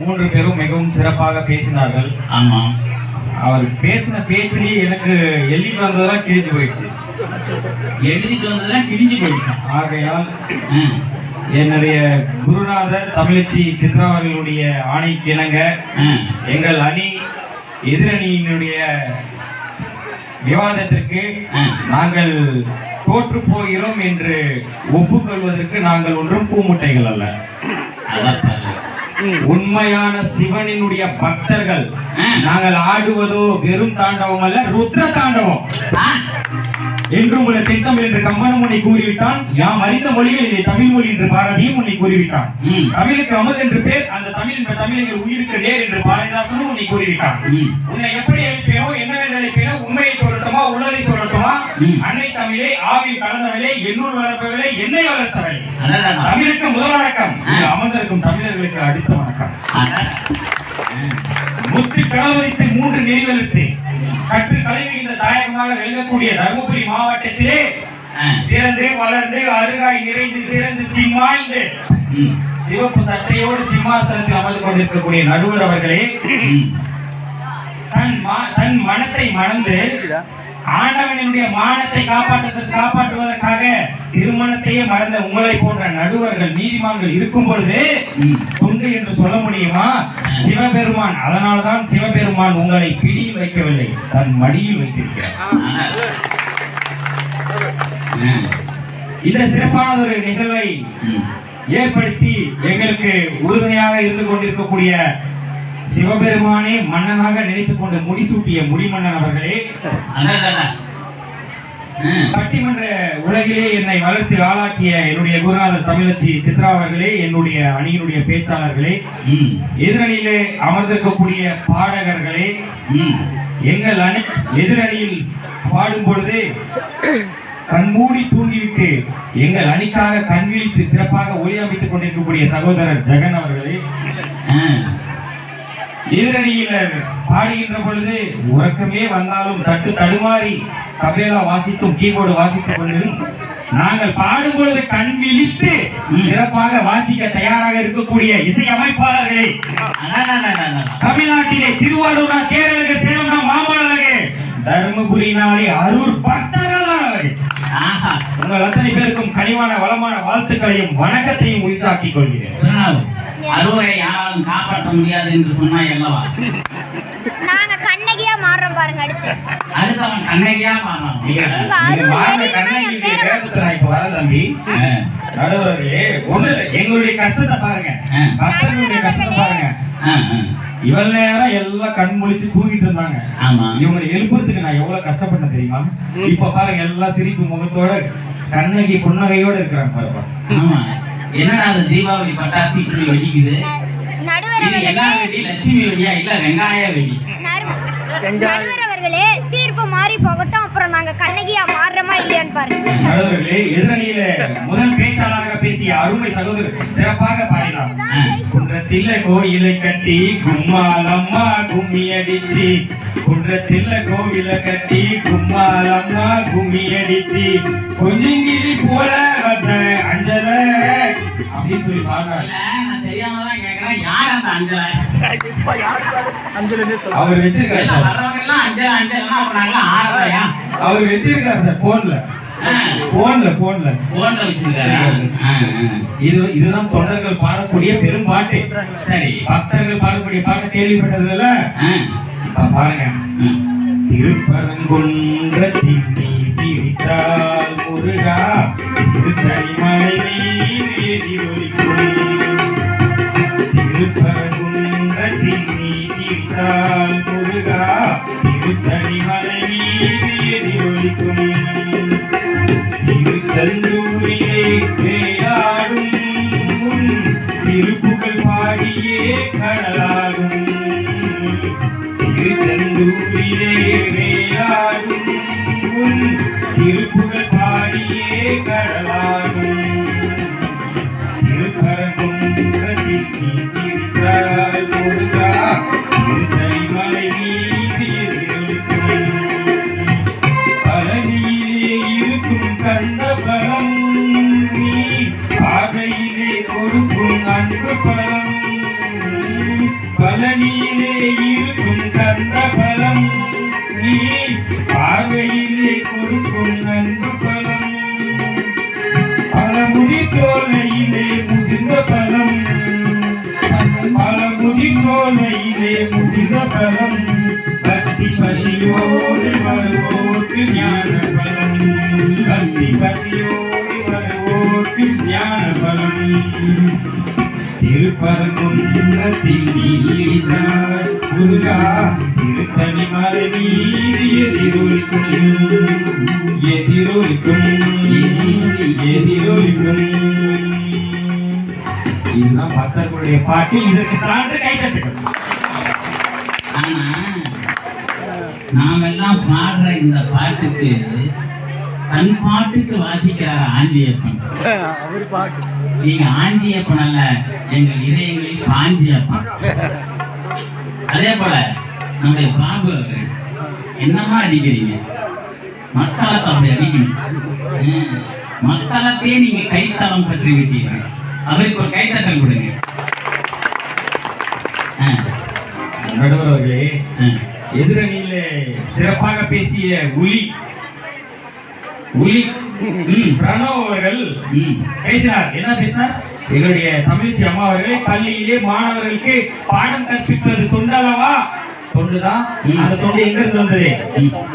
3 பேரும் மிகவும் சிறப்பாக பேசினார்கள். ஆமாம், அவர் பேசின பேச்சிலேயே எனக்கு எழுதிட்டு வந்ததெல்லாம் கிழிஞ்சு போயிடுச்சு. எழுதிட்டு வந்ததெல்லாம் கிழிஞ்சு போயிடுச்சு. ஆகையால் என்னுடைய குருநாதர் தமிழச்சி சித்ரா அவர்களுடைய ஆணைக்கு இணங்க எங்கள் அணி எதிரணியினுடைய விவாதத்திற்கு நாங்கள் தோற்று போகிறோம் என்று ஒப்புக்கொள்வதற்கு நாங்கள் ஒன்றும் பூமுட்டைகள் அல்ல. உண்மையான சிவனினுடைய பக்தர்கள். நாங்கள் ஆடுவதோ வெறும் தாண்டவம் அல்ல, ருத்ர தாண்டவம் என்று உங்களை திட்டம் என்று கம்பனும் உன்னை கூறிவிட்டான். யாம் அறிந்த மொழிகள் இதை தமிழ் மொழி என்று பாரதியும் உன்னை கூறிவிட்டான். தமிழுக்கு அமது என்று பேர், அந்த தமிழ் எங்கள் உயிருக்கு நேர் என்று பாரதிதாசனும் உன்னை கூறிவிட்டான். உன்னை எப்படி அழைப்பேனோ, என்னவென்று அழைப்பேனோ, உண்மையை சொல்லட்டுமா உள்ளதை சொல்லட்டுமா, அன்னை தமிழே ஆவியில் கலந்தவளே, எண்ணூர் வளர்ப்பவளே, என்னை வளர்த்தவளே, தமிழுக்கு முதல் வணக்கம். அமர்ந்திருக்கும் தமிழர்களுக்கு அடுத்த வணக்கம். முத்து கடவுளித்து 3 நெறிவெழுத்து கற்று கலை மிகுந்த தாயகமாக விளங்கக்கூடிய தருமபுரி மாவட்டத்திலே பிறந்து வளர்ந்து அருகாய் நிறைந்து சிறந்து சிம்மாய்ந்து சிவப்பு சட்டையோடு சிம்மாசனத்தில் அமர்ந்து கொண்டிருக்கக்கூடிய நடுவர் அவர்களே, தன் மனத்தை மறந்து ஆண்டவனுடைய மானத்தை காப்பாற்றுவதற்காக திருமணத்தையே மறந்த உங்களை போன்ற நடுவர்கள் நீதிமான்கள் இருக்கும் பொழுது தொண்டு என்று சொல்ல முடியுமா? சிவபெருமான், அதனால்தான் சிவபெருமான் உங்களை பிடியில் வைக்கவில்லை, தன் மடியில் வைத்திருக்கிறார். இந்த சிறப்பான ஒரு நிகழ்வை ஏற்படுத்தி எங்களுக்கு உறுதுணையாக இருந்து கொண்டிருக்கக்கூடிய சிவபெருமானே மன்னனாக நினைத்துக் கொண்டு முடிசூட்டிய முடிமன்னன் அவர்களே, பட்டிமன்ற உலகிலே என்னை வளர்த்து ஆளாக்கிய என்னுடைய குருநாதர் தமிழச்சி சித்ரா அவர்களே, என்னுடைய அணியினுடைய பேச்சாளர்களே, எதிரணியிலே அமர்ந்திருக்கக்கூடிய பாடகர்களே, எங்கள் அணி எதிரணியில் பாடும் பொழுது கண்மூடி தூங்கிவிட்டு எங்கள் அணிக்காக கண் விழித்து சிறப்பாக ஒளி அமைத்துக் கொண்டிருக்கக்கூடிய சகோதரர் ஜெகன் அவர்களே, எதிரணியில் பாடுகின்ற பொழுது உறக்கமே வந்தாலும் தட்டு தடுமாறி தபேலா வாசித்தும் கீபோர்டு வாசித்துக் கொண்டும் நாங்கள் பாடும் பொழுது கண் விழித்து சிறப்பாக வாசிக்க தயாராக இருக்கக்கூடிய இசை அமைப்பாளர்களே, தமிழ்நாட்டிலே திருவாரூரா, கேரளா, சேலம், மாமல்லபுரம், தருமபுரி நாளே அரூர் பக்தர்களாக உங்கள் அத்தனை பேருக்கும் கனிவான வளமான வாழ்த்துக்களையும் வணக்கத்தையும் உரித்தாக்கிக் கொள்கிறேன். அருவரை யாராலும் காப்பாற்ற முடியாது என்று சொன்னாய் அல்லவா? நாங்க கண்ணகியா மாறோம் பாருங்க. அடுத்தவன் கண்ணகியா மாறோம். எங்களுடைய கஷ்டத்தை பாருங்க, கஷ்டத்தை பாருங்க. இவ்வளவு நேரம் எல்லாம் கண் முழிச்சு தூங்கிட்டு இருந்தாங்க. இவங்களை எழுப்புறதுக்கு நான் எவ்வளவு கஷ்டப்பட்டேன் தெரியுமா? இப்ப பாருங்க எல்லாம் சிரிப்பு முகத்தோட கண்ணகி புன்னகையோட இருக்கிறாங்க பாருப்பா. ஆமா, என்னடா அது தீபாவளி பட்டாசு இப்படி வெடிக்குது? எல்லா வெடி லட்சுமி வெடியா இல்ல வெங்காய வெடி? நடுவர் அவர்களே, தீர்ப்பு மாறி போகட்டும், அப்புறம் நாங்க கண்ணகியா மாறுறோமா இல்லையான்னு பாருங்க. நடுவர்களே, எதிரணியில முதல் பேச்சாளராக பேசிய அருமை சகோதரர் சிறப்பாக பாடினார். குன்றத்தில கோயிலை கட்டி கும்மாலம்மா கும்மி அடிச்சு, குன்றத்தில கோவில கட்டி கும்மாலம்மா கும்மி அடிச்சு, கொஞ்சங்கிரி போல வந்த அஞ்சல அப்படின்னு சொல்லி பாடுறாரு. தெரியாமதான் கேக்குறேன், யார் அந்த அஞ்சல? அவர் வச்சிருக்காரு சார். வர்றவங்கெல்லாம் அஞ்சல அஞ்சலன்னா அப்ப நாங்களாம் ஆறலையா? அவர் வச்சிருக்காரு சார், போன்ல வச்சிருக்காரு. இதுதான் தொண்டர்கள் பாடக்கூடிய பெரும் பாட்டு. சரி, பக்தர்கள் பாடக்கூடிய பாட்டு கேள்விப்பட்டதுல பாருங்க. திருப்பரங்குன்றத்தின் நீ சிரித்தால் முருகா, திருத்தணிமலை மீது எதிரொலிக்கும். திருப்பரங்குன்றத்தின் நீ சிரித்தால் முருகா, திருத்தணிமலை மீது எதிரொலிக்கும். திருச்செந்தூரிலே வேலாடும் திருப்புகழ் பாடியே கடலாடும். திருச்செந்தூரிலே வேலாடும் திருப்புகழ் பாடியே கடலாடும். திருப்பரங்குன்றத்தில் நீ சிரித்தால் முருகா, திருத்தணிமலை மீது எதிரொலிக்கும். பழனியிலே இருக்கும் கண்ட பலம் நீ பார்வையிலே கொடுக்கும் அன்பு பலம். பழனியிலே இருக்கும் கந்த பலம் நீ பார்வையிலே கொடுக்கும் அன்பு பலம் பழமுதி சோலையிலே முதிர்ந்த பலம் பழமுதி சோலையிலே முதிர்ந்த பலம் பக்தி பசியோடு வருவோர்க்கு ஞான பலம் பக்தி பசியோடு வருவோர்க்கு ஞான பலம் திருப்பரங்குன்றத்தில் நீதார் முருகா திருத்தணி மலை மீது எதிரொலிக்கும் இதுதான் பக்தர்களுடைய பாட்டு. இதற்கு சான்று கைதட்டுகள். ஆனா நாமெல்லாம் பாடுற இந்த பாட்டுக்கு தன் பாட்டுக்கு வாசிக்கிறார் ஆஞ்சியப்பன். நீங்க ஆஞ்சியப்பன் அல்ல, எங்கள் இதயங்களில் பாஞ்சியப்பன். அதே போல நம்முடைய பாபு அவர்கள் என்னமா அடிக்கிறீங்க, மத்தாளத்தை அப்படி அடிக்கணும். மத்தாளத்தையே நீங்க கைத்தளம் பற்றி விட்டீர்கள். அவருக்கு ஒரு கைத்தட்டல் கொடுங்க. நடுவர் அவர்களே, எதிரணியில சிறப்பாக பேசிய உலி பிரணவ் அவர்கள் பேசினார். என்ன பேசினார்? எங்களுடைய தமிழ்ச்சி அம்மா அவர்கள் பள்ளியிலே மாணவர்களுக்கு பாடம் கற்பிப்பது தொண்டல்லவா? தொண்டுதான். அந்த தொண்டு எங்க இருந்து வந்தது?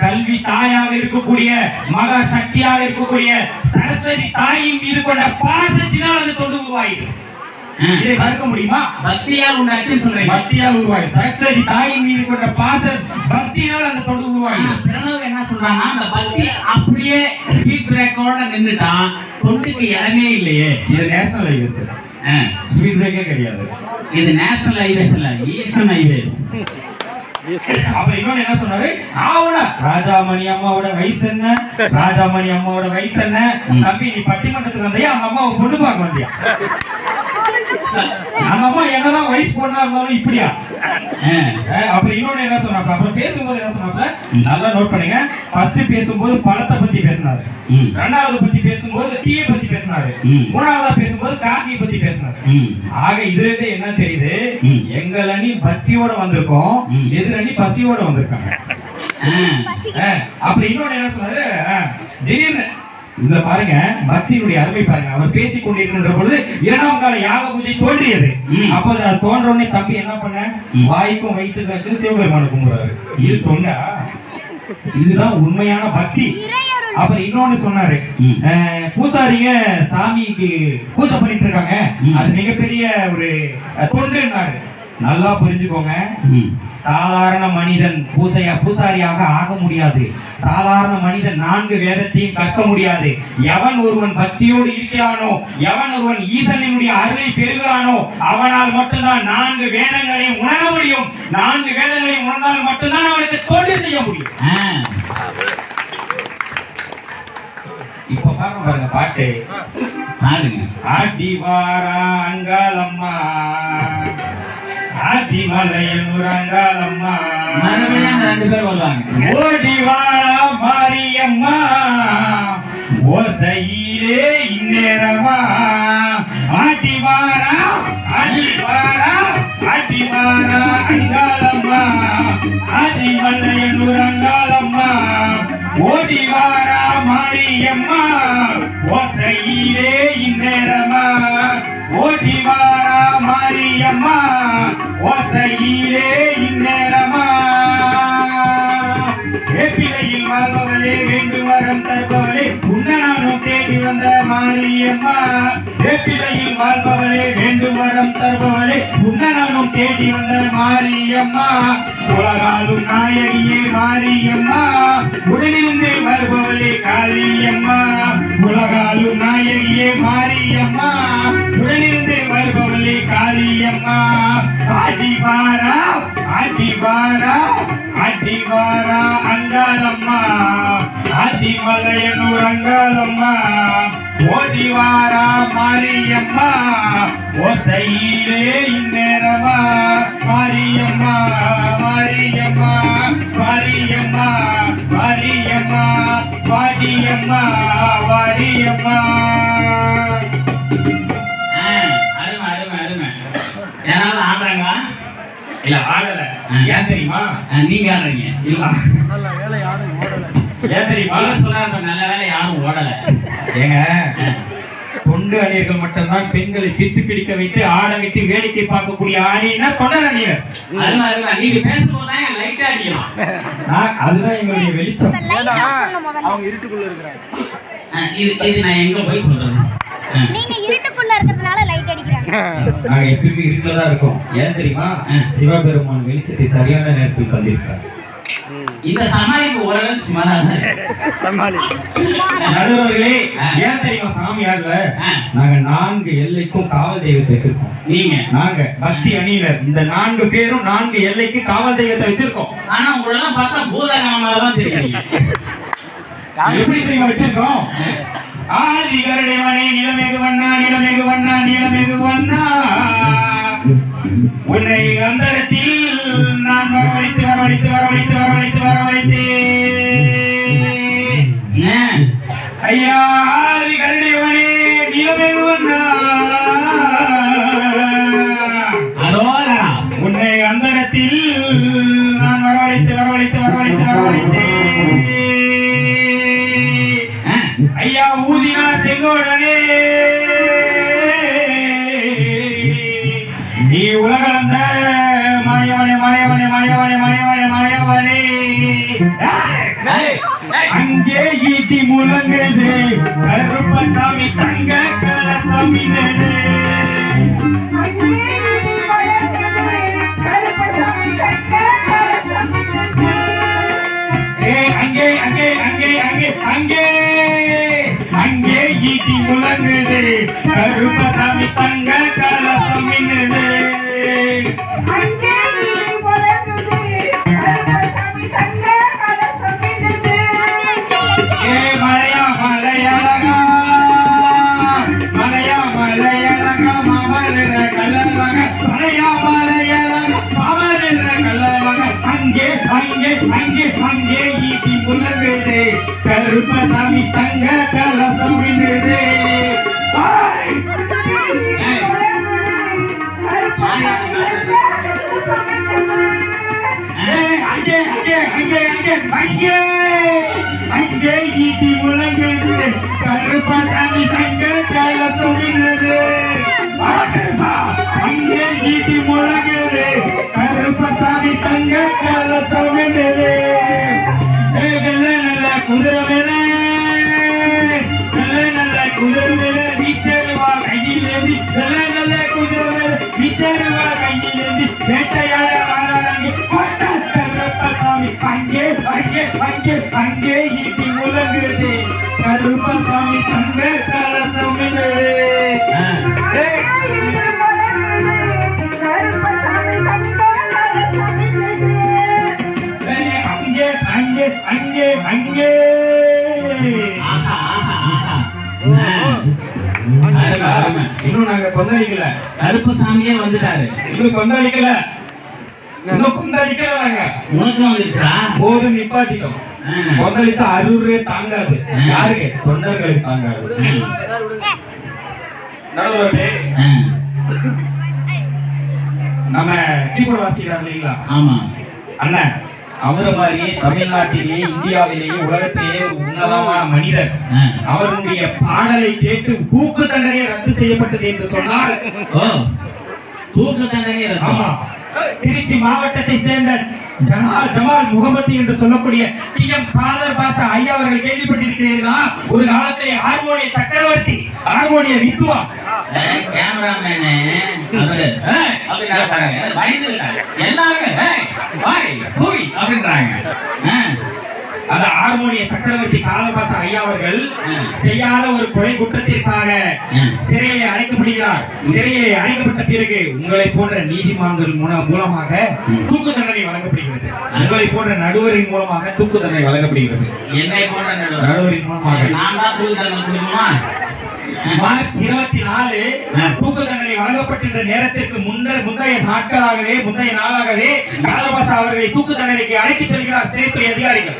கல்வி தாயாக இருக்கக்கூடிய மகா சக்தியாக இருக்கக்கூடிய சரஸ்வதி தாயின் மீது கொண்ட பாசத்தினால் அந்த தொண்டு உருவாயிடும். இதை மறுக்க முடியுமா? பக்தியால் உண்டாச்சுன்னு சொல்றேன். பக்தியால் உருவாய் சரஸ்வதி தாயின் மீது கொண்ட பாச பக்தியால் அந்த தொண்டு உருவாயிடும். பிரணவ் என்ன சொல்றாங்க, அந்த பக்தி அப்படியே ஸ்பீட் பிரேக்கோட நின்றுட்டான், தொண்டுக்கு இடமே இல்லையே. இது நேஷனல் ஹைவேஸ், ஸ்பீட் பிரேக்கே கிடையாது. இது நேஷனல் ஹைவேஸ் இல்ல, ஈஸ்டர்ன் ஹைவேஸ். அப்ப இன்னொன்னு என்ன சொன்னாரு? ராஜாமணி அம்மாவோட வயசு என்ன? ராஜாமணி அம்மாவோட வயசு என்ன? தம்பி நீ பட்டிமன்றத்துக்கு வந்தியா? அந்த அம்மாவை பொண்ணு பார்க்க வந்தியா? அந்த அம்மா என்னதான் வயசு பொண்ணா இருந்தாலும் இப்படியா? அப்புறம் இன்னொன்னு என்ன சொன்னாப்ப, அப்புறம் பேசும்போது என்ன சொன்னாப்ப, நல்லா நோட் பண்ணுங்க. ஃபர்ஸ்ட் பேசும்போது பழத்தை பத்தி பேசினாரு, ரெண்டாவது பத்தி பேசும்போது டீயை பத்தி பேசினாரு, மூணாவதா பேசும்போது காஃபியை பத்தி பேசினாரு. ஆக இதுல இருந்து என்ன தெரியுது? எங்கள் அணி பக்தியோட வந்திருக்கோம், எதிரணி பசியோட வந்திருக்காங்க. அப்புறம் இன்னொன்னு என்ன சொன்னாரு? திடீர்னு இதுல பாருங்க பக்தியினுடைய அருமை பாருங்க. அவர் பேசிக் கொண்டிருக்கின்ற பொழுது 2ஆம் கால யாக பூஜை தோன்றியது. அப்போது அது தோன்ற உடனே தம்பி என்ன பண்ண, வாய்க்கும் வயிற்றுக்கு வச்சு சிவபெருமான கும்பிடுறாரு. இது தொண்டா? இதுதான் உண்மையான பக்தி. அப்புறம் இன்னொன்னு சொன்னாரு, பூசாரிங்க சாமிக்கு பூஜை பண்ணிட்டு இருக்காங்க, அது மிகப்பெரிய ஒரு தொண்டுன்னாரு. நல்லா புரிஞ்சுக்கோங்க, சாதாரண மனிதன் பூசாரியாக ஆக முடியாது. சாதாரண மனிதன் 4 வேதத்தையும் கற்க முடியாது. எவன் ஒருவன் பக்தியோடு இருக்கிறானோ, எவன் ஒருவன் ஈசனினுடைய அருளை பெறுகிறானோ, அவனால் மட்டும்தான் 4 வேதங்களையும் உணர முடியும். 4 வேதங்களையும் உணர்ந்தால் மட்டும்தான் அவனுக்கு தொண்டு செய்ய முடியும். இப்ப பாருங்க பாட்டு பாருங்க. ஆடிவாரா அங்காளம்மா, ஆதிமலையனூர் அங்காளம்மா, மறுபடியும் 2 பேர் வருவாங்க. ஓடிவாரா மாரியம்மா, ஓசையிலே இந்நேரமா, ஆடிவாரா ஆடிவாரா ஆடிவாரா அங்காளம்மா, ஆதிமலையனூர் அங்காளம்மா, ஓடிவாரா மாரியம்மா, ஓசையிலே இந்நேரமா, ஓடிவாரா மாரியம்மா, ஓசையிலே இந்நேரமா. வேப்பிலையில் வாழ்பவளே, வேண்டு வரம் தருபவளே, உன்னை நானும் தேடி வந்த மாரியம்மா. வேப்பிலையில் வாழ்பவளே, வேண்டு வரம் தருபவளே, உன்னை நானும் தேடி வந்த மாரியம்மா. உலகாலும் நாயகியே மாரியம்மா, உடனிருந்து வருபவளே காளியம்மா. உலகாலும் நாயகியே மாரியம்மா, உடனிருந்து வருபவளே காளியம்மா. ஆடிவாரா ஆடிவாரா ஆடிவாரா அங்காளம்மா, ஆதிமலையனூர் அங்காளம்மா, ஓடிவாரா மாரியம்மா, ஓசையிலே இந்நேரமா, மாரியம்மா மாரியம்மா மாரியம்மா மாரியம்மா வாடியம்மா வாடியம்மா. அருமை அருமை அருமை. யாராவது ஆடுறாங்க? இல்ல ஆடல. ஏன் தெரியுமா? நீங்க ஆடுறீங்க. இல்ல ஏன் தெரியுமா? அவர் சொல்றாரு, நல்ல வேலை யாரும் ஓடல. ஏங்க தொண்டு அணியர்கள் மட்டும்தான் பெண்களை பித்து பிடிக்க வைத்து ஆட விட்டு வேடிக்கை பார்க்கக்கூடிய அணியினா தொண்டர் அணியர். அதுதான் நீங்க பேசும்போது தான் லைட்டா அடிக்கலாம். அதுதான் எங்களுடைய வெளிச்சம். அவங்க இருட்டுக்குள்ள இருக்கிறாங்க. இது நான் எங்க போய் சொல்றது? நீங்க இருட்டுக்குள்ள இருக்கிறதுனால லைட் அடிக்கிறாங்க. நாங்க எப்பயுமே இருட்டுலதான் இருக்கோம். ஏன் தெரியுமா? சிவபெருமான் வெளிச்சத்தை சரியான நேரத்தில் தந்திருக்கார். இந்த சமாளிப்பு ஓரளவு சுமாரான நடுவர்களே, ஏன் தெரியுமா சாமி ஆடல? நாங்க 4 எல்லைக்கும் காவல் தெய்வத்தை வச்சிருக்கோம். நாங்க பக்தி அணியினர் இந்த 4 பேரும் 4 எல்லைக்கு காவல் தெய்வத்தை வச்சிருக்கோம். ஆனா உங்களெல்லாம் பார்த்தா பூதகணமா தான் தெரியுங்க. எப்படி தெரியுமா வச்சிருக்கோம்? ஆதி கருடைவனே நிலமேகு வண்ணா நிலமேகு வண்ணா நிலமேகு வண்ணா உன்னை அந்தரத்தில் நான் வரவழைத்து வரவழைத்து வரவழைத்து வரவழைத்து வரவழைத்து ஐயா ஆதி கருடைவனே நிலமேகு வண்ணா உன்னை அந்தரத்தில் நான் வரவழைத்து வரவழைத்து வரவழைத்து வரவழைத்து ஐயா ஊதினா செங்கோடனே நீ உலகளந்த மாயவனே மாயவனே மாயவனே மாயவனே மாயவனே அங்கே ஈட்டி முழங்குது கருப்பசாமி தங்க கலசாமி அங்கே அங்கே அங்கே அங்கே அங்கே அங்கே ஈட்டி முழங்குது கருப்பசாமி தங்க கலசாமி மலையா மலையழகா மலையா மலையழகா மாமர கலலக மலையா மலையழகா மாமர கலலக அங்கே அங்கே அங்கே அங்கே ஈட்டி முழங்குது கருப்பசாமி தங்க கலசாமி அங்கே அங்கே அங்கே அங்கே அங்கே அங்கே ஈட்டி முழங்குது கருப்பசாமி தங்க கலசாமி அங்கே ஈட்டி முழங்குது கருப்பசாமி தங்க கலசாமி நல்ல குதிரை மேல நல்ல குதிரை மேல வீச்சருவா கையில் ஏந்தி நல்ல குதிரை மேல வீச்சருவா கையில் ஏந்தி வேட்டையாட வாராங்க கருப்பசாமி அங்கே அங்கே அங்கே அங்கே ஈட்டி முழங்குது கருப்பசாமி தங்க கலசாமி அங்கே அங்கே அங்கே அங்கே இன்னும் நாங்க கொந்தளிக்கல. கருப்பசாமியே வந்துட்டாரு. இன்னும் கொந்தளிக்கல. இன்னும் கொந்தளிக்கல. நாங்க உனக்கு வந்துச்சா? போது நிப்பாட்டிட்டோம். கொந்தளிச்சா அருளே தாங்காது. யாருக்கு? தொண்டர்களுக்கு தாங்காது. நடுவர்களே, நம்ம கீபோர்டு வாசிக்கிறார் இல்லைங்களா? ஆமா அண்ணன் அவரை மாதிரியே தமிழ்நாட்டிலேயே இந்தியாவிலேயே உலகத்திலேயே ஒரு உன்னதமான மனிதர். அவருடைய பாடலை கேட்டு தூக்கு தண்டனை ரத்து செய்யப்பட்டது என்று சொன்னால் தூக்கு தண்டனை ஆமா. திருச்சி மாவட்டத்தை சேர்ந்த ஜமால் முகமது என்று சொல்லக்கூடிய டிஎம் காதர் பாஷா ஐயா அவர்கள் கேள்விப்பட்டிருக்கிறீர்களா? ஒரு காலத்திலே ஹார்மோனிய சக்கரவர்த்தி, ஹார்மோனிய வித்வான், கேமராமேனு அவரு எல்லாமே அப்படின்றாங்க. அந்த ஹார்மோனிய சக்கரவர்த்தி காதர் ஐயா அவர்கள் செய்யாத ஒரு கொலை குற்றத்திற்காக சிறையை அடைக்கப்படுகிறார். சிறையை அடைக்கப்பட்ட பிறகு உங்களை போன்ற நீதிமன்றங்கள் மூலமாக தூக்கு தண்டனை வழங்கப்படுகிறது. உங்களை போன்ற நடுவரின் மூலமாக தூக்கு தண்டனை வழங்கப்படுகிறது. என்னை போன்ற நடுவரின் மூலமாக நான் தான் தூக்கு தண்டனை கொடுக்கணுமா? மார்ச் 24 தூக்கு தண்டனை வழங்கப்பட்டிருந்த நேரத்திற்கு முந்தைய நாளாகவே காதர் அவர்களை தூக்கு தண்டனைக்கு அழைத்து செல்கிறார் சிறைத்துறை அதிகாரிகள்.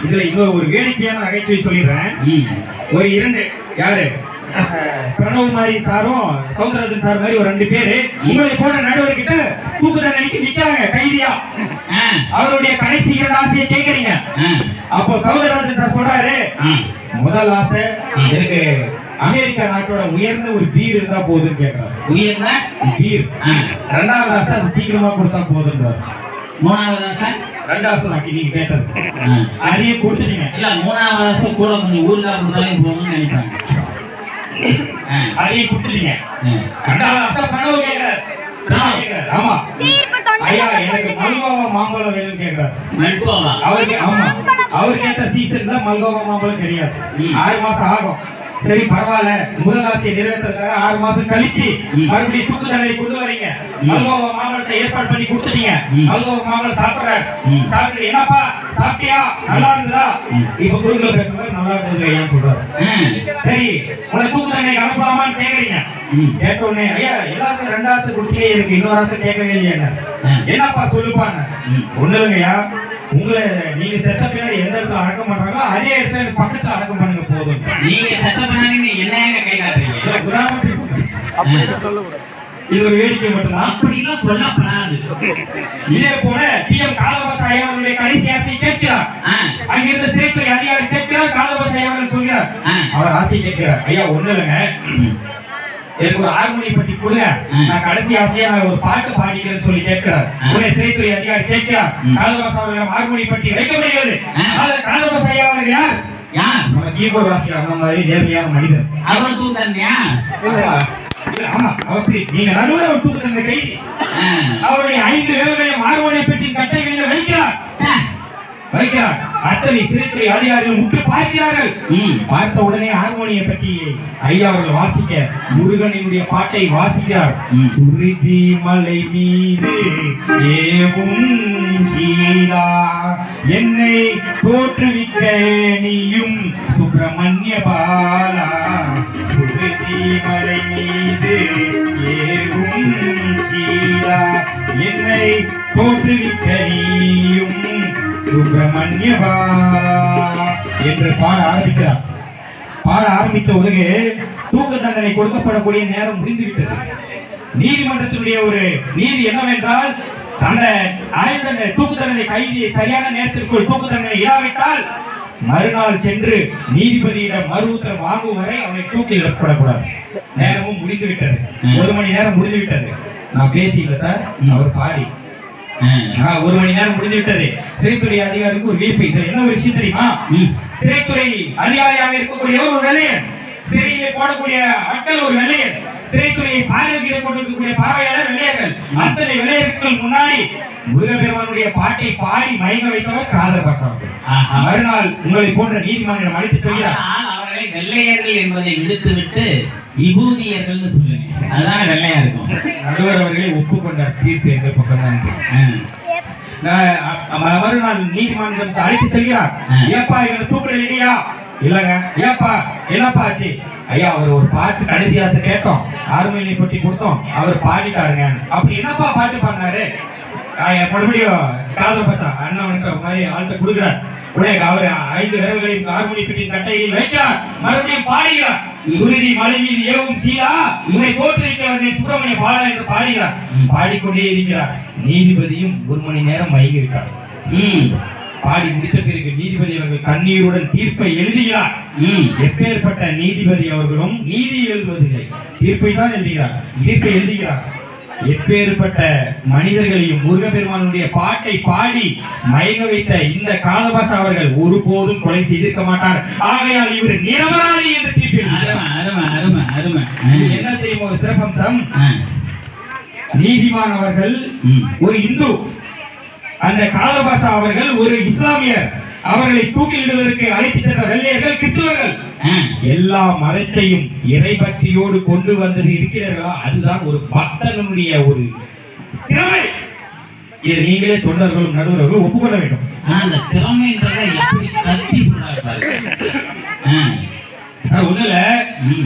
இதுல இன்னொரு ஒரு வேடிக்கையான நகைச்சுவை சொல்லிடுறேன். ஒரு 2 யாரு பிரணவகுமாரி சாரும் சௌந்தரராஜன் சார் மாதிரி ஒரு 2 பேரு உங்களை போன்ற நடுவர்கிட்ட தூக்கு தண்டனைக்கு நிக்கிறாங்க கைதியா. அவருடைய கடைசி 2 ஆசையை கேக்குறீங்க. அப்போ சௌந்தரராஜன் சார் சொல்றாரு, முதல் ஆசை எனக்கு அமெரிக்கா நாட்டோட உயர்ந்த ஒரு பீர் இருந்தா போதுன்னு கேட்கிறாரு. உயர்ந்த பீர். 2வது ஆசை அது சீக்கிரமா கொடுத்தா போதுன்றாரு. 3வது ஆசை 2 ஆசை தான் நீங்க கேட்டது. அதையே கொடுத்துட்டீங்க. இல்ல 3வது ஆசை கூட கொஞ்சம் ஊருக்கா கொடுத்தாலே போகணும்னு நினைப்பாங்க. அதையே கொடுத்துட்டீங்க. 2வது ஆசை பிரணவ கேட்கிறாரு. ஆமா ஐயா எனக்கு மல்கோவா மாம்பழம் வேணும்னு கேட்கிறாரு. அவருக்கு ஆமா அவர் கேட்ட சீசன் தான் மல்கோவா மாம்பழம் கிடையாது. 6 மாசம் ஆகும். சரி பரவாயில்ல, முதல் ஆசையை நிறைவேற்றதுக்காக 6 மாசம் கழிச்சு மறுபடியும் தூக்கு தண்டனை கொண்டு வரீங்க. மல்கோவா மாம்பழத்தை ஏற்பாடு பண்ணி கொடுத்துட்டீங்க. மல்கோவா மாம்பழம் சாப்பிடுறாரு. சாப்பிட்டு என்னப்பா சாப்பிட்டியா, நல்லா இருந்ததா? இப்ப குறுக்கல பேசும்போது நல்லா இருந்தது ஐயான்னு சொல்றாரு. சரி உங்களை தூக்கு தண்டனை அனுப்பலாமான்னு கேக்குறீங்க. கேட்ட உடனே ஐயா எல்லாருக்கும் 2 ஆசை கொடுத்தீங்க, எனக்கு இன்னொரு ஆசை கேட்கவே இல்லையா? என்னப்பா சொல்லுப்பாங்க. ஒண்ணு இல்லைங்கய்யா, உங்களை நீங்க செத்த பின்னாடி எந்த இடத்துல அடக்கம் பண்றாங்களோ அதே இடத்துல எனக்கு பக்கத்துல அடக்கம் பண்ணுங்க போதும். நீங்க செத்த பின்னாடி என்ன கை காட்டுறீங்க? இது ஒரு வேடிக்கை மட்டும்தான். அப்படிலாம் சொல்லப்படாது. இதே போல டிஎம் காலபாஸ் ஐயா அவருடைய கடைசி ஆசையை கேட்கிறார். அங்கிருந்த சிறைத்துறை அதிகாரி கேட்கிறார், காலபாஸ் ஐயா அவர்கள் சொல்கிறார். அவர் ஆசை கேட்கிறார், ஐயா ஒண்ணு இல்லைங்க, எனக்கு ஒரு ஹார்மோனி பற்றி கொடுங்க, நான் கடைசி ஆசையா நான் ஒரு பாட்டு பாடிக்கிறேன்னு சொல்லி கேட்கிறார். உடனே சிறைத்துறை அதிகாரி கேட்கிறார், காலபாஸ் அவர்கள் ஹார்மோனி பற்றி வைக்க முடியாது. காலபாஸ் ஐயா அவர்கள் யார்? நம்ம கீபோர்ட் வாசிக்கிற அந்த மாதிரி நேர்மையான மனிதர். அவர் தூக்கன்யா? ஆமா அப்படி நீங்க நடுவுல ஒரு தூக்கு தண்டனை கைதி. அவருடைய 5 விரல்களையும் ஹார்மோனியை பற்றி கட்டைகளில் வைக்கிறார். அத்தனை சிறைத்துறை அதிகாரிகள் முற்று பார்க்கிறார்கள். பார்த்த உடனே ஹார்மோனியை பற்றி ஐயா அவர்கள் வாசிக்க முருகனினுடைய பாட்டை வாசிக்கிறார். சுருதி மலை மீது ஏவும் சீலா என்னை தோற்றுவிக்க நீயும் சுப்பிரமணிய பாலா. சுருதி மலை மீது ஏவும் சீலா என்னை தோற்றுவிக்க நீயும் சுப்பிரமணியபா என்று பாட ஆரம்பிக்கிறார். பாட ஆரம்பித்த உலகு தூக்கு தண்டனை கொடுக்கப்படக்கூடிய நேரம் முடிந்துவிட்டது. நீதிமன்றத்தினுடைய ஒரு நீதி என்னவென்றால், அந்த தூக்கு தண்டனை கைதியை சரியான நேரத்திற்குள் தூக்கு தண்டனை இடாவிட்டால் மறுநாள் சென்று நீதிபதியிடம் மறு உத்தரவு வாங்கும் வரை அவனை தூக்கிலிடப்படக்கூடாது. நேரமும் முடிந்து விட்டது. 1 மணி நேரம் முடிந்து விட்டது. நான் பேசியில்லை சார், அவர் பாடி 1 மணி நேரம் முடிந்து விட்டது. சிறைத்துறை அதிகாரிக்கு ஒரு விழிப்பு. இது என்ன ஒரு விஷயம் தெரியுமா? சிறைத்துறை அதிகாரியாக இருக்கக்கூடிய ஒரு வெள்ளையன், சிறையிலே போடக்கூடிய மக்கள் ஒரு வெள்ளையன், சிறைத்துறையை பார்வையிட கொண்டிருக்கக்கூடிய பார்வையாளர் வெள்ளையர்கள். அத்தனை வெள்ளையர்கள் முன்னாடி முருகப்பெருமானுடைய பாட்டை பாடி மயங்க வைத்தவர் காதர்பாஷா. மறுநாள் உங்களை போன்ற நீதிமன்றம் அழைத்து சொல்கிறார், அவர்களை வெள்ளையர்கள் என்பதை விடுத்துவிட்டு விபூதியர்கள் சொல்லுங்க, அதுதான் வெள்ளையா இருக்கும். நடுவர் அவர்களை ஒப்புக்கொண்டார். தீர்ப்பு எங்கள் பக்கம் தான். மறுநாள் நீதிமன்றம் அழைத்து செல்கிறார். ஏப்பா இவங்க தூக்குறது இல்லையா? இல்லங்க. ஏப்பா என்னப்பா ஆச்சு? ஐயா அவர் ஒரு பாட்டு கடைசி ஆசை கேட்டோம், ஹார்மோனியை பற்றி கொடுத்தோம், அவர் பாடிட்டாருங்க. அப்படி என்னப்பா பாட்டு பாடினாரு? மறுபடியும் காதர்பாஷா அண்ணன் மாதிரி ஆள்கிட்ட கொடுக்கிறார். உடனே அவர் 5 விரல்களையும் ஹார்மோனி பெட்டியின் கட்டையில் வைக்கிறார். மறுபடியும் பாடுகிறார். சுருதி மலை மீது ஏவும் சீலா உன்னை தோற்றுவிக்க சுப்பிரமணிய பாலா என்று பாடுகிறார். பாடிக்கொண்டே இருக்கிறார். நீதிபதியும் 1 மணி நேரம் மயங்கிவிட்டார். பாடி முடித்த பிறகு நீதிபதி அவர்கள் கண்ணீருடன் தீர்ப்பை எழுதுகிறார். எப்பேற்பட்ட நீதிபதி அவர்களும் நீதி எழுதுவதில்லை, தீர்ப்பை தான் எழுதுகிறார். தீர்ப்பை எழுதுகிறார். எப்பேற்பட்ட மனிதர்களையும் முருகப்பெருமானுடைய பாட்டை பாடி மயங்க வைத்த இந்த காலபாஷா அவர்கள் ஒருபோதும் கொலை செய்திருக்க மாட்டார். ஆகையால் இவர் நிரபராதி என்று தீர்ப்பு. என்ன தெரியுமா ஒரு சிறப்பம்சம்? நீதிமான் அவர்கள் ஒரு இந்து, அந்த காலபாஷா அவர்கள் ஒரு இஸ்லாமியர். அவர்களை தூக்கிலிடுவதற்கு அழைத்து சென்ற வெள்ளையர்கள் கிறிஸ்துவர்கள். எல்லா மதத்தையும் இறைபக்தியோடு கொண்டு வந்தது இருக்கிறார்களா, அதுதான் ஒரு பக்தனுடைய ஒரு திறமை. இதை நீங்களே தொண்டர்களும் நடுவர்களும் ஒப்புக்கொள்ள வேண்டும். அந்த திறமைன்றதை எப்படி கத்தி சொன்னாரு? ஒண்ணுல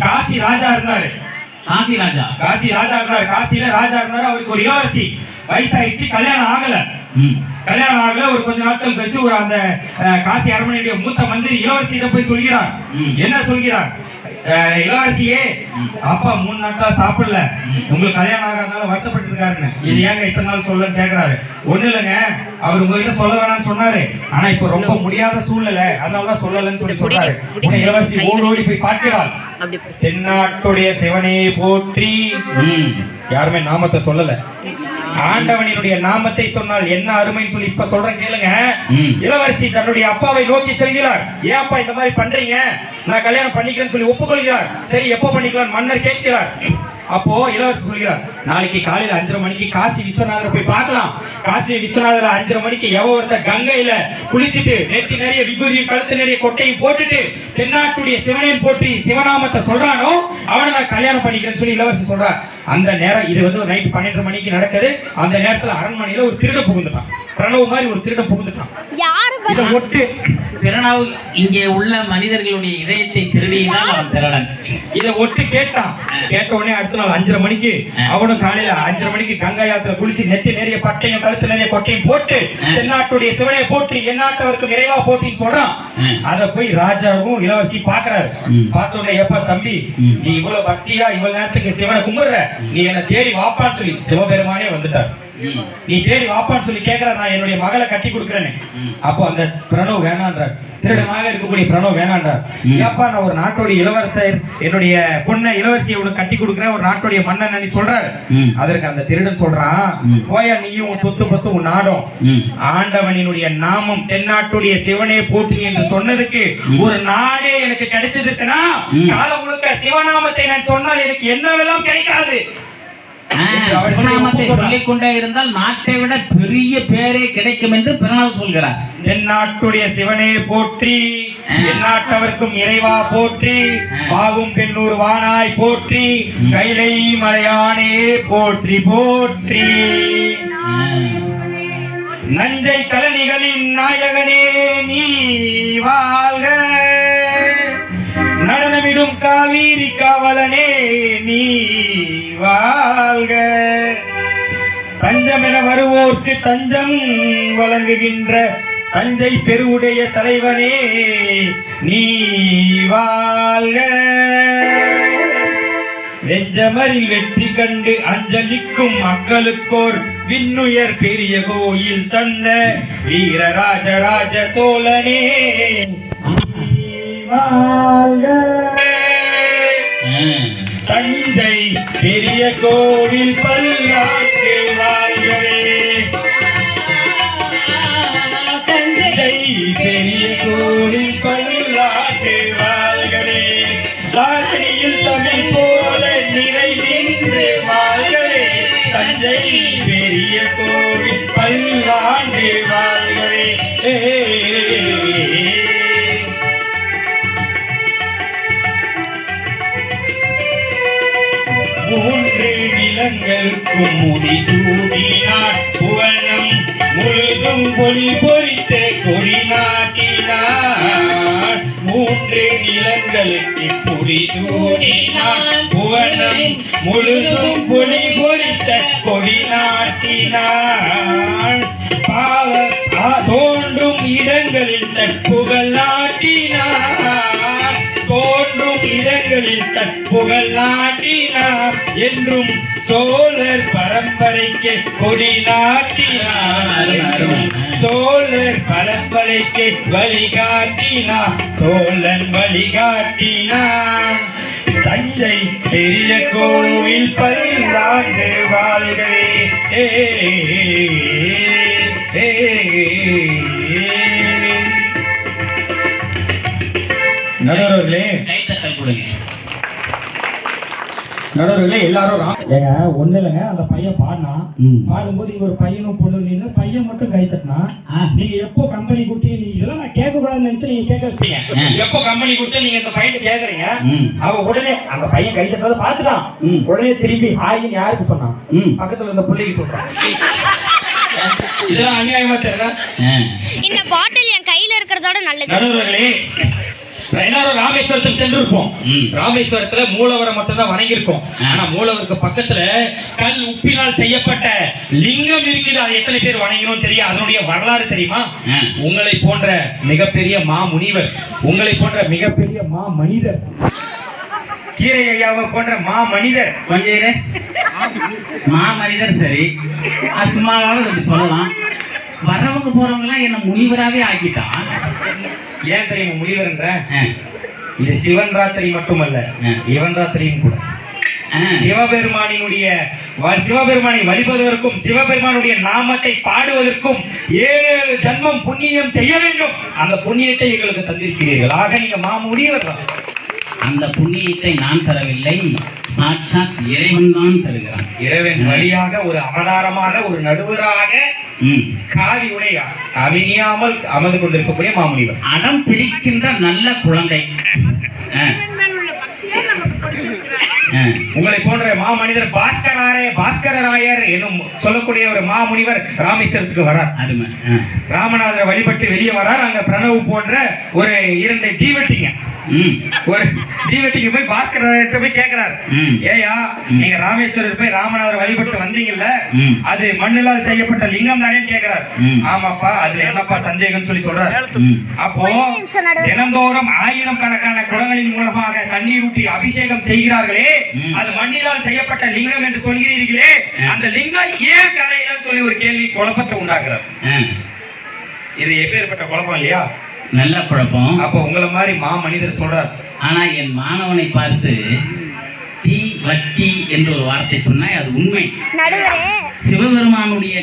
காசி ராஜா இருந்தாரு. காசியில ராஜா இருந்தாரு. அவருக்கு ஒரு இளவரசி வயசாயிடுச்சு, கல்யாணம் ஆகல. ஒரு கொஞ்ச நாட்கள் கழிச்சு ஒரு அந்த காசி அரண்மனையுடைய மூத்த மந்திரி இளவரசியிடம் போய் சொல்கிறார். என்ன சொல்கிறார்? இளவரசியே அப்பா 3 நாட்களா சாப்பிடல, உங்களுக்கு கல்யாணம் ஆகாதனால வருத்தப்பட்டு இருக்காருன்னு. இது ஏங்க இத்தனை நாள் சொல்லன்னு கேக்குறாரு. ஒண்ணு இல்லைங்க, அவர் உங்ககிட்ட சொல்ல வேணாம்னு சொன்னாரு, ஆனா இப்ப ரொம்ப முடியாத சூழ்நிலை, அதனாலதான் சொல்லலன்னு சொல்லி சொல்றாரு. உடனே இளவரசி ஓடி போய் பார்க்கிறாள். தென்னாட்டுடைய சிவனே போற்றி. யாருமே நாமத்தை சொல்லல, ஆண்டவனினுடைய நாமத்தை சொன்னால் என்ன அருமைன்னு சொல்லி இப்ப சொல்றேன் கேளுங்க. இளவரசி தன்னுடைய அப்பாவை நோக்கி செல்கிறார். ஏன் அப்பா இந்த மாதிரி பண்றீங்க, நான் கல்யாணம் பண்ணிக்கிறேன்னு சொல்லி ஒப்புக்கொள்கிறார். சரி எப்போ பண்ணிக்கலாம் மன்னர் கேட்கிறார். அப்போ இளவரசி சொல்கிறார், நாளைக்கு காலையில 5:30 மணிக்கு காசி விஸ்வநாதரை போய் பார்க்கலாம். காசி விஸ்வநாதர் 5:30 மணிக்கு எவ ஒருத்த கங்கையில குளிச்சுட்டு நெத்தி நிறைய விபூதியும் கழுத்து நிறைய கொட்டையும் போட்டுட்டு தென்னாட்டுடைய சிவனையும் போற்றி சிவநாமத்தை சொல்றானோ அவனை நான் கல்யாணம் பண்ணிக்கிறேன்னு சொல்லி இளவரசி சொல்றார். அந்த நேரம் இது வந்து நைட் 12:30 மணிக்கு நடக்குது. அந்த நேரத்துல அரண்மனையில ஒரு திருட புகுந்துட்டான். பிரணவ் மாதிரி ஒரு திருட புகுந்துட்டான். இதை ஒட்டு பிரணவ் இங்கே உள்ள மனிதர்களுடைய இதயத்தை திருடினால் அவன் திருடன். இதை ஒட்டு கேட்டான். கேட்ட உடனே அடுத்த நாள் 5:30 மணிக்கு அவனும் காலையில 5:30 மணிக்கு கங்கை யாத்திரை குளிச்சு நெத்தி நிறைய பட்டையும் கழுத்து நிறைய கொட்டையும் போட்டு தென்னாட்டுடைய சிவனை போற்றி எந்நாட்டவருக்கு நிறைவா போற்றின்னு சொல்றான். அத போய் ராஜாவும் இளவரசி பாக்குறாரு. பார்த்த உடனே எப்ப தம்பி நீ இவ்வளவு பக்தியா இவ்வளவு நேரத்துக்கு சிவனை கும்பிடுற, நீ என்ன தேடி வாப்பான்னு சொல்லி சிவபெருமானே வந்துட்டார். நீ தேடி வாப்பான்னு சொல்லி கேட்கிற, நான் என்னுடைய மகளை கட்டி கொடுக்குறேன்னு. அப்போ அந்த பிரணவ் வேணான்றார். திருடனாக இருக்கக்கூடிய பிரணவ் வேணான்றார். ஏப்பா நான் ஒரு நாட்டுடைய இளவரசர், என்னுடைய பொண்ணை இளவரசியை உனக்கு கட்டி கொடுக்குறேன், ஒரு நாட்டுடைய மன்னன் சொல்றாரு. அதற்கு அந்த திருடன் சொல்றான், போயா நீயும் உன் சொத்து பத்து உன் நாடும், ஆண்டவனினுடைய நாமம் தென்னாட்டுடைய சிவனே போற்றி என்று சொன்னதுக்கு ஒரு நாடே எனக்கு கிடைச்சதுக்குன்னா காலம் முழுக்க சிவநாமத்தை நான் சொன்னால் எனக்கு என்னவெல்லாம் கிடைக்காது. சிவநாமத்தை சொல்லிக் கொண்டே இருந்தால் நாட்டை விட பெரிய பேரே கிடைக்கும் என்று பிரணவ் சொல்கிறார். தென்னாட்டுடைய சிவனே போற்றி, எந்நாட்டவர்க்கும் இறைவா போற்றி, பாகும் பெண்ணூர் வானாய் போற்றி, கைலை மலையானே போற்றி போற்றி. நஞ்சை கலனிகளின் நாயகனே நீ வாழ்க, நடனமிடும் காவிரி காவலனே நீ வாழ்க, தஞ்சம் என வருவோர்க்கு தஞ்சம் வழங்குகின்ற தஞ்சை பெருவுடைய தலைவனே நீ வாழ்க, வெஞ்சமரில் வெற்றி கண்டு அஞ்சலிக்கும் மக்களுக்கோர் விண்ணுயர் பெரிய கோயில் தந்த வீரராஜராஜ சோழனே வாழ்க, தஞ்சை பெரிய கோவில் பல்லாண்டு வாழ்கவே, தஞ்சை பெரிய கோவில் பல்லாண்டு வாழ்கவே, தாரணியில் தமிழ் போல நிறை நின்று வாழ்கவே, தஞ்சை பெரிய கோவில் பல்லாண்டு வாழ்கவே. மூன்று நிலங்களுக்கும் முடிசூடினார், புவனம் முழுதும் பொலி பொறித்த கொடி நாட்டினார். மூன்று நிலங்களுக்கு முடிசூடினார், புவனம் முழுதும் பொலி பொறித்த கொடி நாட்டினார். பாவ தோன்றும் இடங்களில் தற்புகழ் நாட்டினார், தோன்றும் இடங்களில் தற்புகழ் நாட்டினார். என்றும் சோழர் பரம்பரைக்கு கொடி நாட்டினார், சோழர் பரம்பரைக்கு வழிகாட்டினார், சோழன் வழிகாட்டினார். தஞ்சை பெரிய கோவில் பல்லாண்டு வாழ்கவே. நடுவர்களே நடுவர்களே எல்லாரும் ஏங்க ஒண்ணு இல்லைங்க, அந்த பையன் பாடினா பாடும்போது இங்க ஒரு பையனும் பொண்ணு நின்று பையன் மட்டும் கை தட்டினா, நீங்க எப்போ கம்பெனி கொடுத்து நீங்க இதெல்லாம் நான் கேட்க கூடாதுன்னு நினைச்சு நீங்க கேட்க வச்சீங்க. எப்போ கம்பெனி கொடுத்து நீங்க இந்த பையன் கேக்குறீங்க, அவ உடனே அந்த பையன் கை தட்டதை பார்த்துட்டான். உடனே திரும்பி ஹாய்ன்னு யாருக்கு சொன்னான், பக்கத்துல இருந்த பிள்ளைக்கு சொல்றான். இதெல்லாம் அநியாயமா தெரியல. இந்த பாட்டில் என் கையில இருக்கிறதோட நல்லது. நடுவர்களே எல்லாரும் ராமேஸ்வரத்துக்கு சென்று இருப்போம். ராமேஸ்வரத்துல மூலவரம் மட்டும் தான் வணங்கியிருக்கோம். ஆனா மூலவருக்கு பக்கத்துல கல் உப்பினால் செய்யப்பட்ட லிங்கம் இருக்குது. அது எத்தனை பேர் வணங்கணும் தெரியும்? அதனுடைய வரலாறு தெரியுமா? உங்களை போன்ற மிகப்பெரிய மா முனிவர், உங்களை போன்ற மிகப்பெரிய மா மனிதர் கீரை ஐயாவை போன்ற மா மனிதர் கொஞ்சம் இரு. மாமனிதர் சரி, அது சும்மாவாவது அப்படி சொல்லலாம். வரவங்க போறவங்க எல்லாம் என்ன முனிவராகவே ஆக்கிட்டான். ஏன் தெரியுமா முனிவர்ன்ற? ஆ, இது சிவன் ராத்திரி மட்டுமல்ல, இவன் ராத்திரியும் கூட. ஆ, சிவபெருமானை வழிபடுவதற்கும் சிவபெருமானுடைய நாமத்தை பாடுவதற்கும் 7 ஜன்மம் புண்ணியம் செய்ய வேண்டும். அந்த புண்ணியத்தை எங்களுக்கு தந்திருக்கிறீர்கள். ஆக நீங்க மாமுடியவர் தான். அந்த புண்ணியத்தை நான் தரவில்லை, சாட்சாத் இறைவன் தான் தருகிறான். இறைவன் வழியாக ஒரு அவதாரமாக ஒரு நடுவராக காவி உடைய அவினியாமல் அமர்ந்து கொண்டிருக்கக்கூடிய மாமுனிவர், அடம் பிடிக்கின்ற நல்ல குழந்தை. ஆ, ஆ, உங்களை போன்ற மாமனிதர் பாஸ்கரராயர் என்னும் சொல்லக்கூடிய ஒரு மாமுனிவர் ராமேஸ்வரத்துக்கு வரார். அருமை. ராமநாதரை வழிபட்டு வெளியே வரார். அங்க பிரணவு போன்ற ஒரு 2 தீவெட்டிங்க, ஒரு தீவெட்டிக்கு போய் பாஸ்கரர்கிட்ட போய் கேட்கிறார், ஏயா நீங்க ராமேஸ்வரர் போய் ராமநாதரை வழிபட்டு வந்தீங்கல்ல, அது மண்ணிலால் செய்யப்பட்ட லிங்கம் தானே கேட்கிறார். ஆமாப்பா, அதுல என்னப்பா சந்தேகம்னு சொல்லி சொல்றாரு. அப்போ தினந்தோறும் 1000 கணக்கான குடங்களின் மூலமாக தண்ணீர் ஊற்றி அபிஷேகம் செய்கிறார்களே, அது மண்ணிலால் செய்யப்பட்ட லிங்கம் என்று சொல்கிறீர்களே, அந்த லிங்கம் ஏன் கரையில சொல்லி ஒரு கேள்வி குழப்பத்தை உண்டாக்குறார். இது எப்பேற்பட்ட குழப்பம் இல்லையா? நல்ல குழப்பம். அப்ப உங்களை மாதிரி மனிதர் சொல்றார். ஆனா என் மாணவனை பார்த்து தீ வட்டி என்று ஒரு வார்த்தை சொன்னாய், அது உண்மை. சிவபெருமானுடைய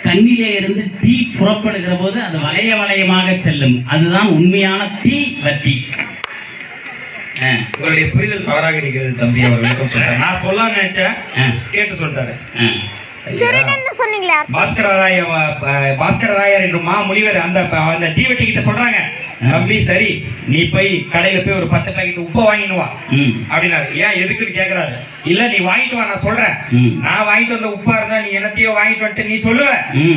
கண்ணிலே இருந்து தீ புறப்படுகிற போது அது வளைய வளையமாக செல்லும். அதுதான் உண்மையான தீ வட்டி. உங்களுடைய புரிதல் தவறாக இருக்கிறது தம்பி. அவர் விளக்கம் சொல்றாரு. நான் சொல்ல நினைச்சேன், கேட்டு சொல்றாரு. பாஸ்கரராயர் என்று மாமுனிவர் அந்த தீவெட்டி கிட்ட சொல்றாங்க, தம்பி சரி நீ போய் கடையில போய் ஒரு 10 பாக்கெட் உப்பு வாங்கிட்டு வா அப்படின்னாரு. ஏன் எதுக்குன்னு கேக்குறாரு. இல்ல நீ வாங்கிட்டு வா, நான் சொல்றேன். நான் வாங்கிட்டு வந்த உப்பா இருந்தா நீ என்னத்தையோ வாங்கிட்டு வந்துட்டு நீ சொல்லுவ,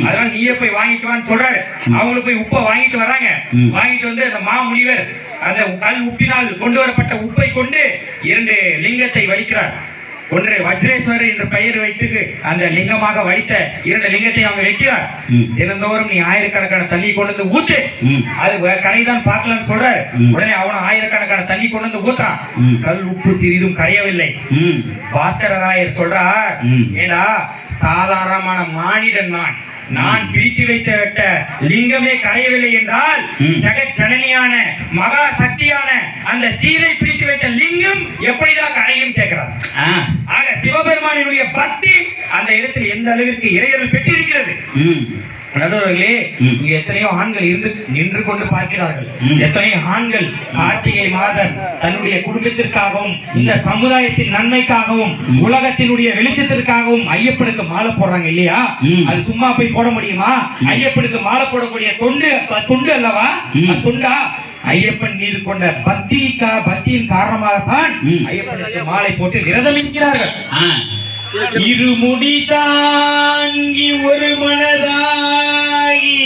அதனால நீயே போய் வாங்கிட்டு வான்னு சொல்றாரு. அவங்களும் போய் உப்பை வாங்கிட்டு வராங்க. வாங்கிட்டு வந்து அந்த மாமுனிவர் அந்த கல் உப்பினால் கொண்டு வரப்பட்ட உப்பை கொண்டு 2 லிங்கத்தை வடிக்கிறார். ஒன்று வஜ்ரேஸ்வரர் என்ற பெயர் வைத்து அந்த லிங்கமாக வைத்த 2 லிங்கத்தை அவங்க வைக்கிறார். தினந்தோறும் நீ 1000 தண்ணி கொண்டு வந்து ஊத்து, அது கரைதான் பார்க்கலாம்னு சொல்றாரு. உடனே அவனும் 1000 தண்ணி கொண்டு வந்து ஊத்துறான். கல் உப்பு சிறிதும் கரையவில்லை. பாஸ்கரராயர் சொல்றார், ஏடா சாதாரணமான மானிடன் நான் பிரித்து வைத்த லிங்கமே கரையவில்லை என்றால் ஜெகஜனனியான மகா சக்தியான அந்த சீதை பிரித்து வைத்த லிங்கம் எப்படிதான் கரையும் கேட்கிறார். ஆக சிவபெருமானினுடைய பக்தி அந்த இடத்தில் எந்த அளவிற்கு இறையர்கள் பெற்றிருக்கிறது. நடுவர்களே, இங்க எத்தனையோ ஆண்கள் இருந்து நின்று கொண்டு பார்க்கிறார்கள். எத்தனையோ ஆண்கள் கார்த்திகை மாதம் தன்னுடைய குடும்பத்திற்காகவும் இந்த சமுதாயத்தின் நன்மைக்காகவும் உலகத்தினுடைய வெளிச்சத்திற்காகவும் ஐயப்பனுக்கு மாலை போடுறாங்க இல்லையா? அது சும்மா போய் போட முடியுமா? ஐயப்பனுக்கு மாலை போடக்கூடிய தொண்டு அல்லவா? தொண்டா? ஐயப்பன் மீது கொண்ட பக்தியின் காரணமாகத்தான் ஐயப்பனுக்கு மாலை போட்டு விரதம் இருக்கிறார்கள். இருமுடி தாங்கி ஒரு மனதாகி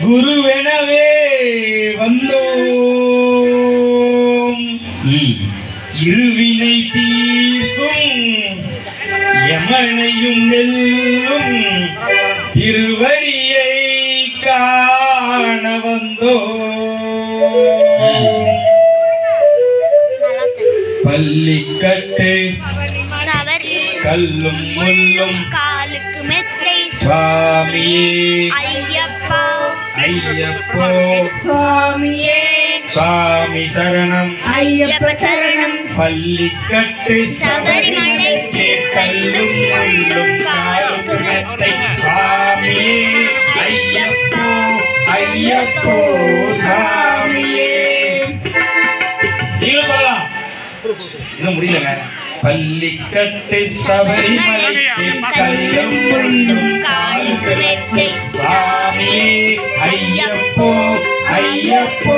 குருவெனவே வந்தோம். இருவினை தீர்க்கும் யமனையும் வெல்லும் திருவடியை காண வந்தோம். பள்ளிக்கட்டு கல்லும் முள்ளும் காலுக்கு மெத்தை சுவாமியே ஐயப்பா ஐயப்போ சுவாமியே சுவாமி சரணம் ஐயப்ப சரணம். பள்ளிக்கட்டு சபரிமலைக்கு கல்லும் முள்ளும் காலுக்கு மெத்தை சுவாமியே ஐயப்போ ஐயப்போ சுவாமியே. நீங்க சொல்லலாம், இன்னும் முடியலங்க. பள்ளிக்கட்டு சபரிமலைக்கு கல்லும் முள்ளும் காலுக்கு மெத்தை சுவாமியே ஐயப்போ ஐயப்போ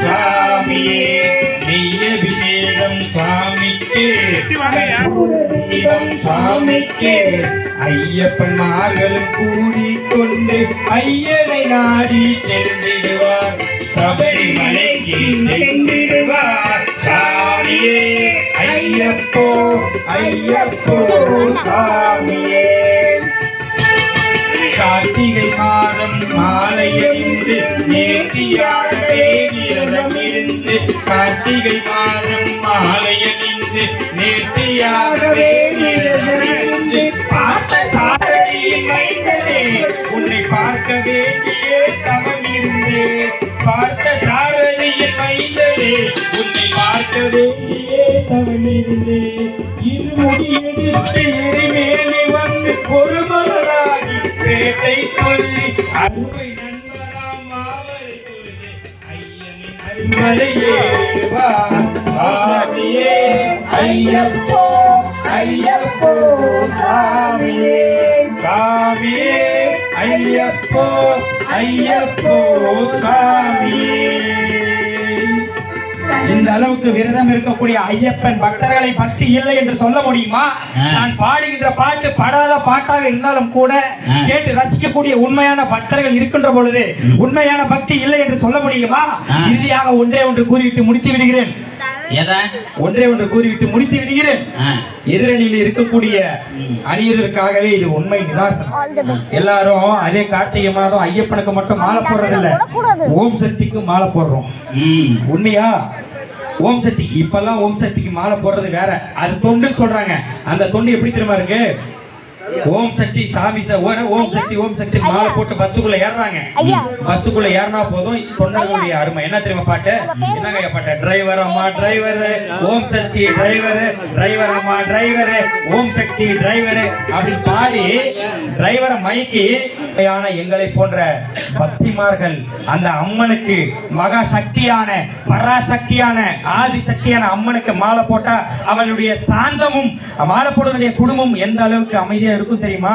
சுவாமியே. நெய்யபிஷேகம் சுவாமிக்கு சுவாமிக்கு ஐயப்பன்மார்களும் கூடிக்கொண்டு ஐயனை நாடி சென்றிடுவார். சபரிமலைக்கு சென்றிடுவார் சாமியே ஐயப்போ ஐயப்போ சாமியே. கார்த்திகை மாதம் மாலை அணிந்து நேர்த்தியாகவே விரதம் இருந்து கார்த்திகை மாதம் மாலை நேர்த்தியாகவே நிறைந்து பார்த்த சாரதியின் மைந்தனே உன்னை பார்க்க வேண்டியே தவம் இருந்தே பார்த்த சாரதியின் மைந்தனே உன்னை பார்க்க வேண்டியே தவம் இருந்தே இருமுடி எடுத்து எரிமேலி வந்து ஒரு மலராகி பேட்டை சொல்லி அருமை நண்பராம் மாவரை தொழுது ஐயனின் அருமலையேறுவா சாமியே ஐயப்போ ஐயப்போ சாமியே சாமியே ஐயப்போ ஐயப்போ சாமியே. இந்த அளவுக்கு விரதம் இருக்கக்கூடிய ஐயப்பன் பக்தர்களை பக்தி இல்லை என்று சொல்ல முடியுமா? நான் பாடுகின்ற பாட்டு படாத பாட்டாக இருந்தாலும் கூட கேட்டு ரசிக்கக்கூடிய உண்மையான பக்தர்கள் இருக்கின்ற பொழுது உண்மையான பக்தி இல்லை என்று சொல்ல முடியுமா? இறுதியாக ஒன்றே ஒன்று கூறிவிட்டு முடித்து விடுகிறேன். ஒன்றே ஒன்று கூறிவிட்டு முடித்து விடுகிறேன். எதிரணியில் இருக்கக்கூடிய அணியர்களுக்காகவே இது உண்மை நிதாசனம். எல்லாரும் அதே கார்த்திகை மாதம் ஐயப்பனுக்கு மட்டும் மாலை போடுறதில்ல, ஓம் சக்திக்கு மாலை போடுறோம். உண்மையா? ஓம் சக்தி இப்பெல்லாம் ஓம் சக்திக்கு மாலை போடுறது வேற, அது தொண்டுன்னு சொல்றாங்க. அந்த தொண்டு எப்படி தெரியுமா இருக்கு? ஓம் சக்தி சாமி ஓம் சக்தி ஓம் சக்தி மாலை போட்டு பஸ்ஸுக்குள்ள ஏறாங்க. பஸ்ஸுக்குள்ள ஏறினா போதும் தொண்டர்களுடைய அருமை என்ன தெரியுமா பாட்டு? என்னங்க பாட்டு? டிரைவர் அம்மா டிரைவர் ஓம் சக்தி டிரைவர் டிரைவர் அம்மா டிரைவர் ஓம் சக்தி டிரைவர் அப்படி பாடி டிரைவரை மயக்கி எங்களை போன்ற பக்திமார்கள் அந்த அம்மனுக்கு மகா சக்தியான பராசக்தியான ஆதி சக்தியான அம்மனுக்கு மாலை போட்டா அவளுடைய சாந்தமும் மாலை போடுவதுடைய குடும்பம் எந்த அளவுக்கு அமைதியா இருக்கும் தெரியுமா?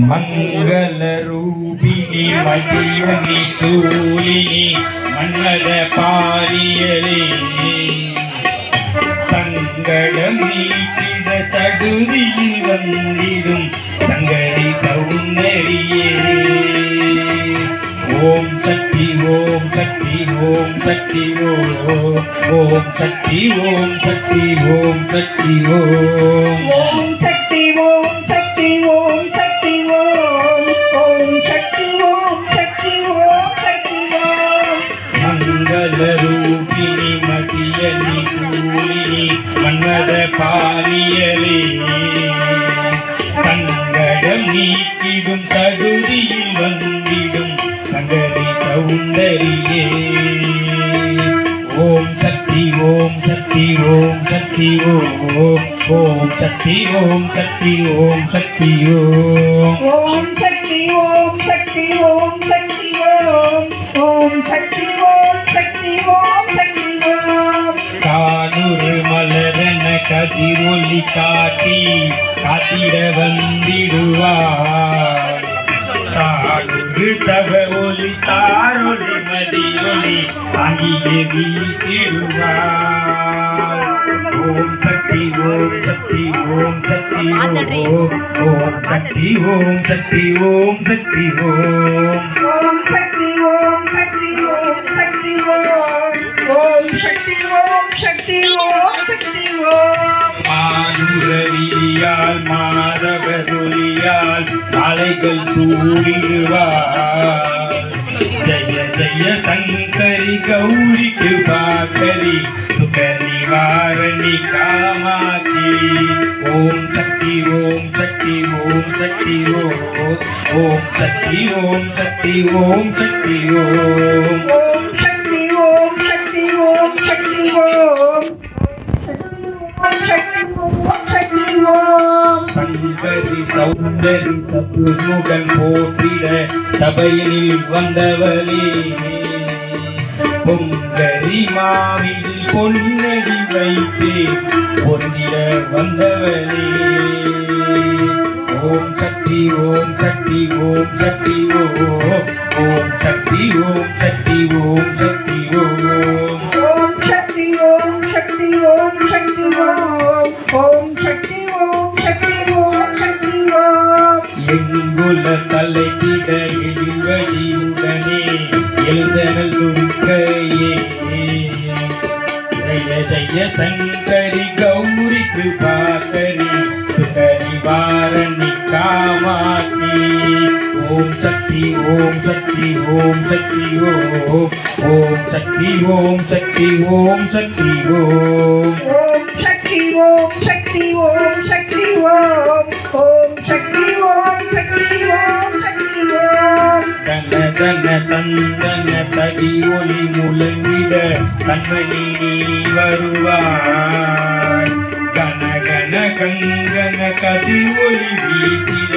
மங்கள ரூபிணி மதியணி சூலினி மன்னத பாரியலே சங்கடம் நீக்கிட சடுதியில் வந்திடும் சங்கரி சௌந்தரியே ஓம் சக்தி ஓம் சக்தி ஓம் சக்தி ஓம் ஓம் சக்தி ஓம் சக்தி ஓம் சக்தி ஓம் ஓம் சக்தி ஓம் சக்தி ஓம் சக்தி ஓம் ஓம் சக்தி ஓம் சக்தி ஓம் சக்தி ஓம் மங்கள ரூபிணி மதியணி சூலினி மன்மத பாரியலே சங்கடம் நீக்கிடும் சடுதியில் வந்திடும் சங்கரி சௌந்தரியே ஓம் சக்தி ஓம் சக்தி ஓம் சக்தி ஓம் ஓம் சக்தி ஓம் சக்தி ஓம் சக்தி ஓம் ஓம் சக்தி ஓம் சக்தி ஓம் சக்தி ஓம் ஓம் சக்தி ஓம் சக்தி ஓம் சக்தி ஓம் கானூறு மலரென கதிரொலி காட்டி காத்திட வந்திடுவார் தானூறு தவ ஒலி தாரொலி மதியொலி அங்கியே வீசிடுவார் ஓம் சக்தி ஓம் சக்தி ஓம் சக்தி ஓம் ஓம் சக்தி ஓம் சக்தி ஓம் சக்தி ஓம் ஓம் சக்தி ஓம் சக்தி ஓம் சக்தி ஓம் ஓம் சக்தி ஓம் சக்தி ஓம் சக்தி ஓம் மானுரவியால் மாதவதொலியால் மாலைகள் சூடிடுவார் ஜெய ஜெய சங்கரி கௌரி கிருபாகரி சுக நிவாரணி காமாட்சி ஓம் சக்தி ஓம் சக்தி ஓம் சக்தி ஓம் ஓம் சக்தி ஓம் சக்தி ஓம் சக்தி ஓம் ஓம் சக்தி ஓம் சக்தி ஓம் சக்தி ஓம் சக்தி ஓம் சங்கரி சௌந்தரி சத்துர்முகன் போற்றிட சபையினில் வந்தவளே பொங்கரி மாவில் பொன்னடி வைத்து பொருந்திட வந்தவளே ஓம் சக்தி ஓம் சக்தி ஓம் சக்தி ஓம் ஓம் சக்தி ஓம் சக்தி ஓம் சக்தி ஓம் ஓம் சக்தி ஓம் சக்தி ஓம் சக்தி ஓம் ஓம் சக்தி ஓம் சக்தி ஓம் சக்தி ஓம் எங்குல தலைக்கிட எழுவடியுடனே எழுதனல் துர்க்கையே ஜெய ஜெய சங்கரி கௌரி கிருபாகரி சுக நிவாரணி காமாட்சி ஓம் சக்தி ஓம் சக்தி ஓம் சக்தி ஓம் ஓம் சக்தி ஓம் சக்தி ஓம் சக்தி ஓம் ஓம் சக்தி ஓம் சக்தி ஓம் சக்தி ஓம் ஓம் சக்தி ஓம் சக்தி ஓம் சக்தி ஓம் தன தன தந்தன தடி ஒளி முழங்கிட கண்மணி நீ வருவாய் கன கன கங்கன கதி ஒளி வீசிட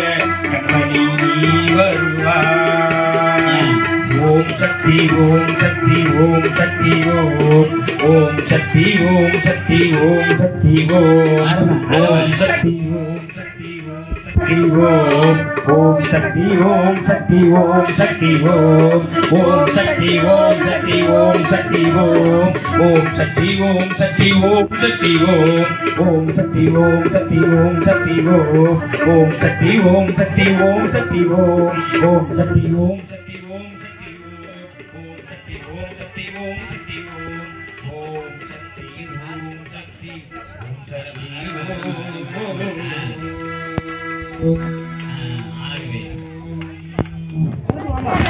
கண்மணி நீ வருவாய் ஓம் சக்தி ஓம் சக்தி ஓம் சக்தி ஓம் ஓம் சக்தி ஓம் சக்தி ஓம் சக்தி ஓம் ஓம் சக்தி ஓம் சக்தி ஓம் சக்தி ஓம் சக்தி ஓம் சக்தி ஓம் ஓம் சக்தி ஓம் சக்தி ஓம் சக்தி ஓம் ஓம் சக்தி ஓம் சக்தி ஓம் சக்தி ஓம் ஓம் சக்தி ஓம் சக்தி ஓம் சக்தி ஓம் ஓம் சக்தி ஓம் சக்தி ஓம் சக்தி ஓம் ஓம் சக்தி ஓம் சக்தி ஓம் சக்தி ஓம் சக்தி ஓம் சக்தி ஓம் ஓம் சக்தி ஓம் சக்தி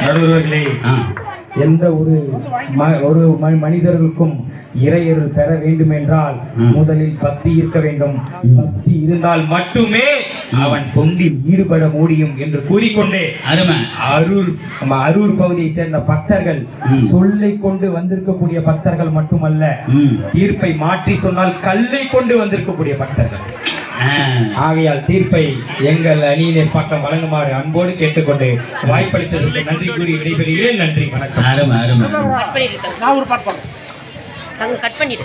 நடுவர்களே, எந்த ஒரு மனிதர்களுக்கும் இறையருள் பெற வேண்டும் என்றால் முதலில் பக்தி இருக்க வேண்டும். பக்தி இருந்தால் மட்டுமே அவன் தொண்டில் ஈடுபட முடியும் என்று கூறிக்கொண்டே அரூர் பகுதியை சேர்ந்த பக்தர்கள் சொல்லை கொண்டு வந்திருக்கக்கூடிய பக்தர்கள் மட்டுமல்ல, தீர்ப்பை மாற்றி சொன்னால் கல்லை கொண்டு வந்திருக்கக்கூடிய பக்தர்கள். ஆகையால் தீர்ப்பை எங்கள் அணியினர் பக்கம் வழங்குமாறு அன்போடு கேட்டுக்கொண்டு வாய்ப்பளித்ததற்கு நன்றி கூறி விடைபெறுகிறேன். நன்றி, வணக்கம். கட் பண்ணிட்டு